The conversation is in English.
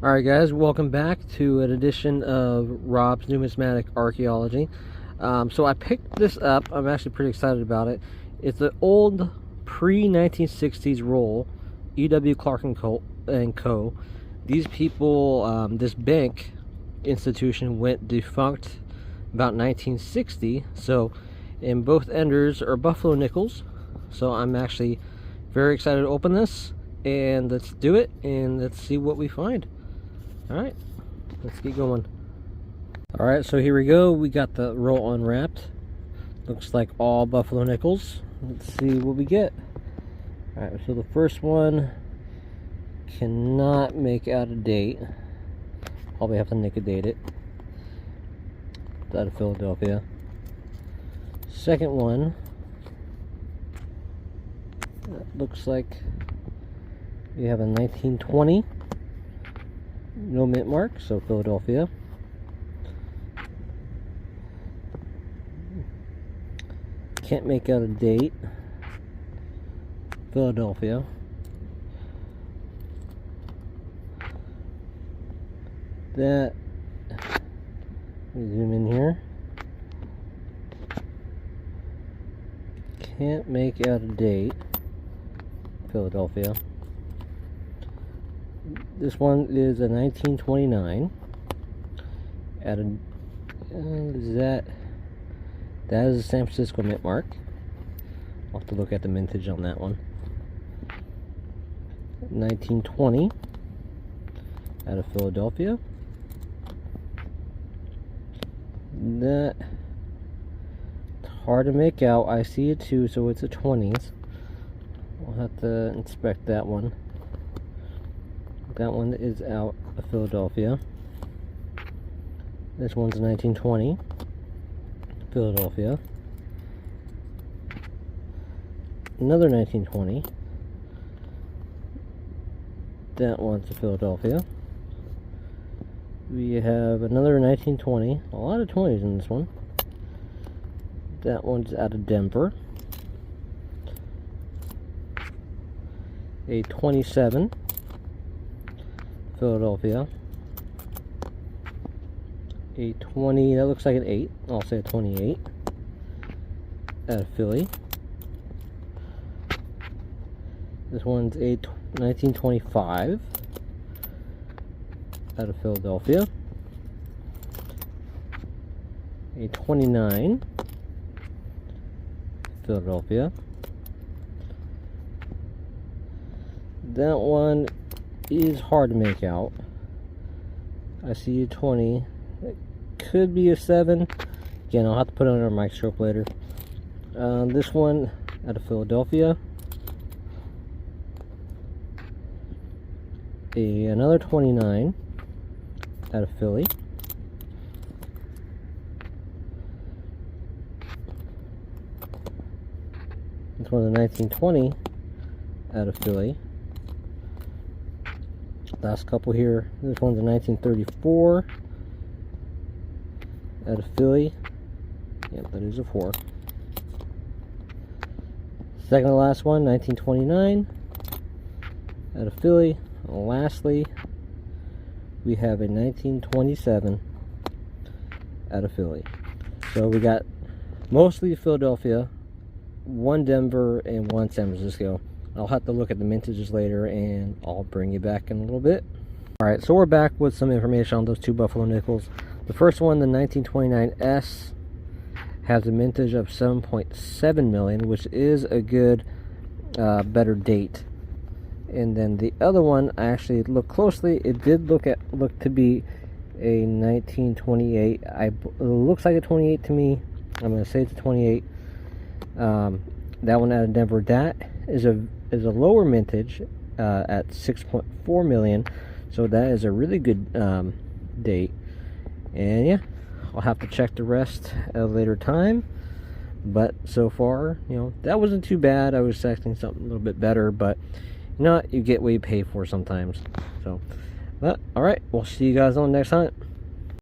Alright guys, welcome back to an edition of Rob's Numismatic Archaeology. So I picked this up. I'm actually pretty excited about it. It's an old pre-1960s roll, E.W. Clark and Co. These people, this bank institution went defunct about 1960. So, and both enders are buffalo nickels. So I'm actually very excited to open this. And let's do it and let's see what we find. Alright, let's get going. Alright, so here we go. We got the roll unwrapped. Looks like all buffalo nickels. Let's see what we get. Alright, so the first one cannot make out a date. Probably have to nickel date it. It's out of Philadelphia. Second one, looks like we have a 1920. No mint mark, so Philadelphia. Can't make out a date. Philadelphia. That, zoom in here. Can't make out a date. Philadelphia. This one is a 1929. At a, is that is a San Francisco mint mark. I'll have to look at the mintage on that one. 1920 out of Philadelphia. That, it's hard to make out. I see it too, so it's a 20s. We'll have to inspect that one. That one is out of Philadelphia. This one's 1920. Philadelphia. Another 1920. That one's a Philadelphia. We have another 1920. A lot of 20s in this one. That one's out of Denver. A 27. Philadelphia. A 20, that looks like an 8. I'll say a 28. Out of Philly. This one's a 1925. Out of Philadelphia. A 29. Philadelphia. That one is hard to make out. I see a 20. It could be a 7. Again, I'll have to put it under a microscope later. This one out of Philadelphia. Another 29 out of Philly. This one's a 1920 out of Philly. Last couple here. This one's a 1934 out of Philly. Yep, that is a 4. Second to last one, 1929 out of Philly. And lastly, we have a 1927 out of Philly. So we got mostly Philadelphia, 1 Denver, and 1 San Francisco. I'll have to look at the mintages later and I'll bring you back in a little bit. Alright, so we're back with some information on those 2 buffalo nickels. The first one, the 1929S, has a mintage of 7.7 million, which is a good, better date. And then the other one, I actually looked closely. It did look to be a 1928. It looks like a 28 to me. I'm going to say it's a 28. That one out of Denver. That is a lower mintage at 6.4 million, so that is a really good date. And yeah, I'll have to check the rest at a later time, but so far, you know, that wasn't too bad. I was expecting something a little bit better, but you know what, you get what you pay for sometimes. So but all right, we'll see you guys on the next hunt.